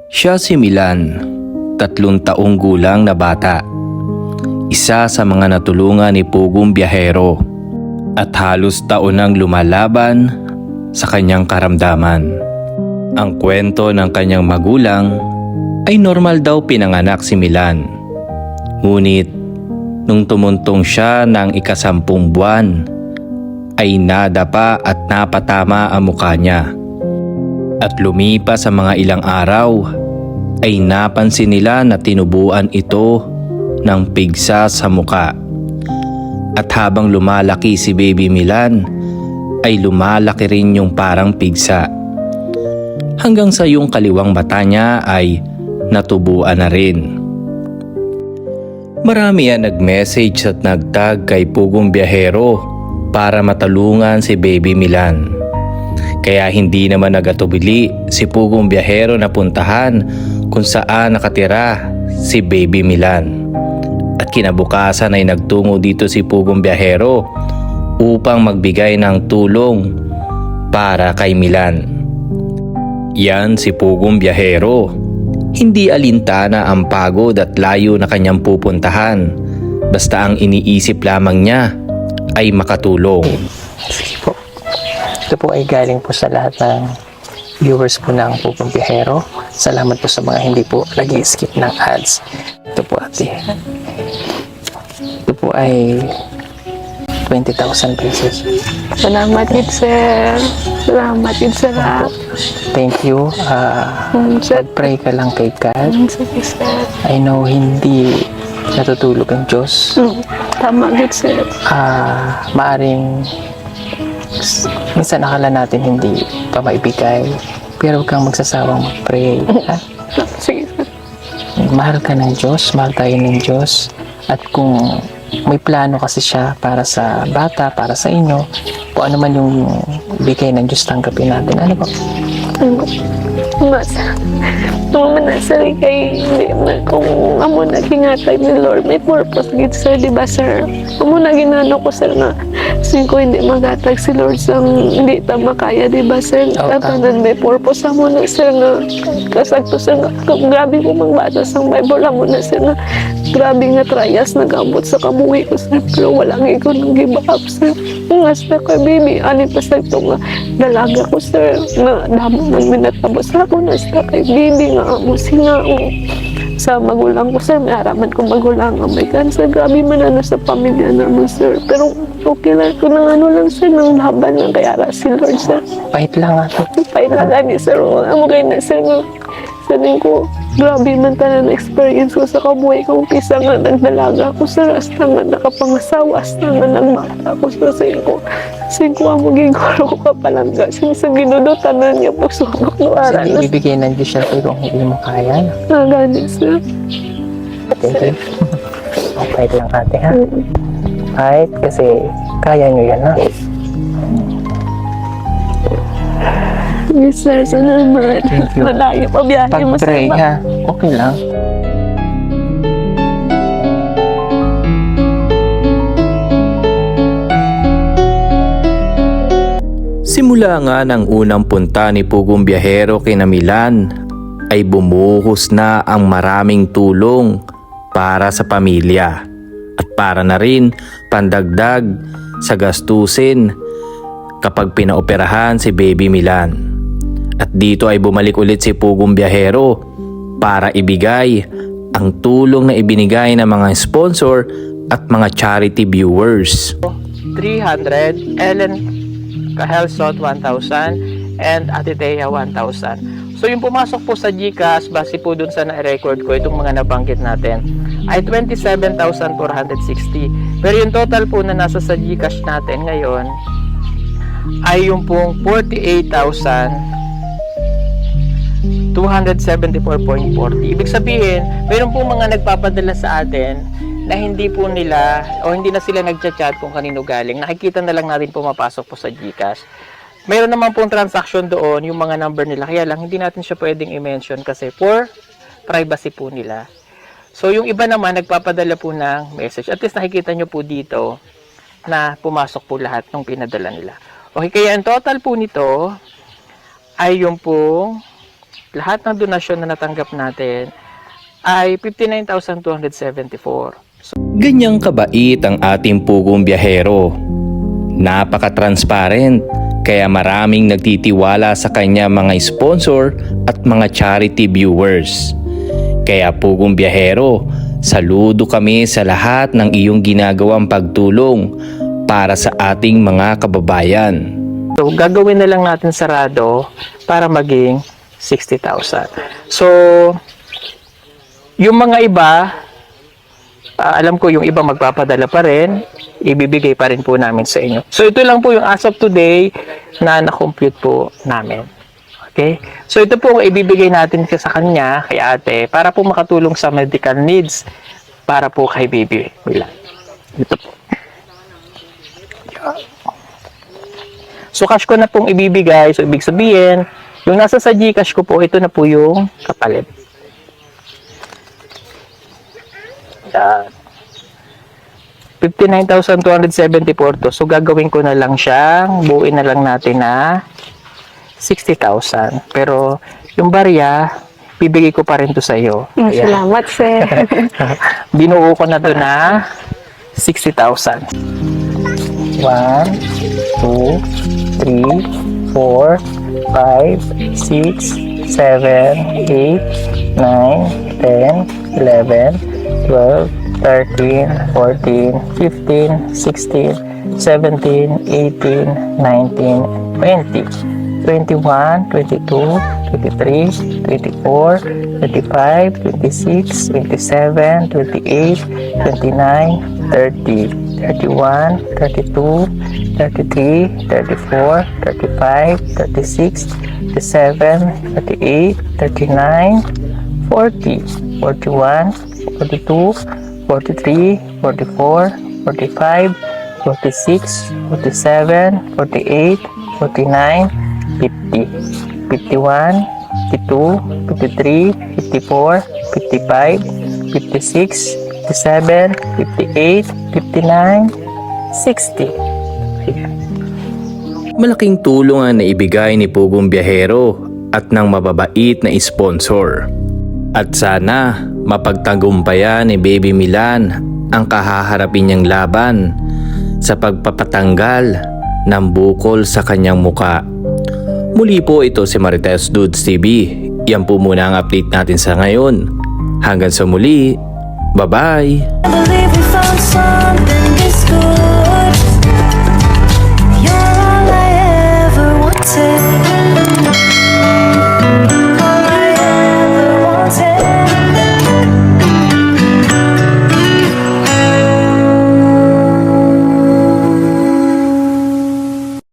Siya si Milan, 3 taong gulang na bata. Isa sa mga natulungan ni Pugong Biyahero at halos taon nang lumalaban sa kanyang karamdaman. Ang kwento ng kanyang magulang ay normal daw pinanganak si Milan. Ngunit nung tumuntong siya ng 10 buwan, ay nadapa at napatama ang mukha niya. At lumipas sa mga ilang araw, ay napansin nila na tinubuan ito ng pigsa sa muka. At habang lumalaki si Baby Milan, ay lumalaki rin yung parang pigsa. Hanggang sa yung kaliwang mata niya ay natubuan na rin. Marami ang nag-message at nagtag kay Pugong Biyahero para matulungan si Baby Milan. Kaya hindi naman nagatubili si Pugong Biyahero na puntahan kung saan nakatira si Baby Milan. At kinabukasan ay nagtungo dito si Pugong Biyahero upang magbigay ng tulong para kay Milan. Yan si Pugong Biyahero. Hindi alintana ang pagod at layo na kanyang pupuntahan. Basta ang iniisip lamang niya ay makatulong. Sige po. Ito po ay galing po sa lahat ng viewers po ng Pugong Biyahero. Salamat po sa mga hindi po nag-skip ng ads. Ito po ate. Ito po ay 20,000 pesos. Salamat din, sir. Salamat din, sir. Thank you. Sir. Pray ka lang kay God. Sige, sir. I know hindi natutulog ang Diyos. Tama din, sir. Maaring minsan akala natin hindi pa maibigay, pero huwag kang magsasawang mag-pray. Ha? Sige, sir. Mahal ka ng Diyos, mahal tayo ng Diyos, at kung may plano kasi siya para sa bata, para sa inyo, kung ano man yung bigay ng Diyos, tanggapin natin. Ano ba? Mas, nung manasari kay, hindi na, kung amo na kingatag ni Lord, may purpose gid, sir, di ba, sir? Amo na ginano ko, sir, na ko hindi magatag si Lord sa hindi ta makaya, di ba, sir? Tanan may purpose amo na, sir, na kasagto, sir, na grabe ko magbasa sa Bible, amo na, sir, na grabe nga trials nag-abot sa kabuhi ko, sir, pero walang ikaw nang give up, sir. Ngas na kay baby, ani pa sa ito nga dalaga ko, sir, na damo nang minatapos ako na sa kay baby nga amo sinao sa magulang ko, sir. May haraman ko magulang ang may cancer, grabe man ano sa pamilya naman, sir, pero okay lang ko ng ano lang, sir, ng laban ng kaya si Lord, sir. Pahit lang ate. Pahit lang gani, sir. Amo kayo na, sir, nga sabihin ko, grabe man tanan na experience ko sa kabuhay ko. Kisa nga nagdalaga ko, sir, hasta nga nakapangasawa, hasta nga nagmata ko sa ko. Singko ang magiguro ko kapalangga. Sa ginudutan na niya pagsubok no aral. Kasi ibibigay ng Diyos siya kung hindi mo kaya. Gani, sir. Thank you. Pahit lang ate, ha? Pahit kasi kaya nyo yan, ha? Yes, sir. Salamat. Thank you. Malayo pa biyahe mo, sir. Pag-pray, ha? Okay lang. Simula nga ng unang punta ni Pugong Biyahero kina Milan, ay bumuhos na ang maraming tulong para sa pamilya at para na rin pandagdag sa gastusin kapag pinaoperahan si Baby Milan. At dito ay bumalik ulit si Pugong Biyahero para ibigay ang tulong na ibinigay ng mga sponsor at mga charity viewers. 300, Ellen Kahelsot 1,000, and Ate Thea 1,000. So yung pumasok po sa GCash, base po dun sa na-record ko, itong mga nabanggit natin, ay 27,460. Pero yung total po na nasa sa GCash natin ngayon, ay yung pong 48,274.40. Ibig sabihin, mayroon po mga nagpapadala sa atin na hindi po nila o hindi na sila nagchat-chat kung kanino galing. Nakikita na lang natin pumapasok po sa GCash. Mayroon naman pong transaction doon, yung mga number nila. Kaya lang, hindi natin siya pwedeng i-mention kasi for privacy po nila. So, yung iba naman, nagpapadala po ng message. At least nakikita nyo po dito na pumasok po lahat ng pinadala nila. Okay, kaya ang total po nito ay yung pong lahat ng donasyon na natanggap natin ay 59,274. Ganyang kabait ang ating pugong biyahero. Napaka-transparent, kaya maraming nagtitiwala sa kanya mga sponsor at mga charity viewers. Kaya pugong biyahero, saludo kami sa lahat ng iyong ginagawang pagtulong para sa ating mga kababayan. So, gagawin na lang natin sarado para maging 60,000. So, yung mga iba, alam ko yung iba magpapadala pa rin, ibibigay pa rin po namin sa inyo. So, ito lang po yung as of today na na-compute po namin. Okay? So, ito po ang ibibigay natin sa kanya, kay ate, para po makatulong sa medical needs para po kay baby Milan. Ito po. So, cash ko na pong ibibigay. So, ibig sabihin, yung nasa sa Gcash ko po, ito na po yung kapalit. Yan. 59,274 to. So, gagawin ko na lang siyang, buuin na lang natin na 60,000. Pero, yung barya, bibigay ko pa rin to sa iyo. Ayan. Salamat, sir. Binuo ko na to na 60,000. 1, 2, 3, 4, 5, 6, 7, 8, 9, 10, 11, 12, 13, 14, 15, 16, 17, 18, 19, 20, 21, 22, 23, 24, 25, 26, 27, 28, 29, 30, 31, 32, 33, 34, 35, 36, 37, 38, 39, 40, 41, 42, 43, 44, 45, 46, 47, 48, 49, 50, 51, 52, 53, 54, 55, 56, 57, 58, 59, 60. Malaking tulong ang naibigay ni Pugong Biyahero at ng mababait na sponsor. At sana mapagtagumpayan ni Baby Milan ang kahaharapin niyang laban sa pagpapatanggal ng bukol sa kanyang muka. Muli po, ito si Marites Dudes TV. Yan po muna ang update natin sa ngayon. Hanggang sa muli, bye-bye! I believe we found something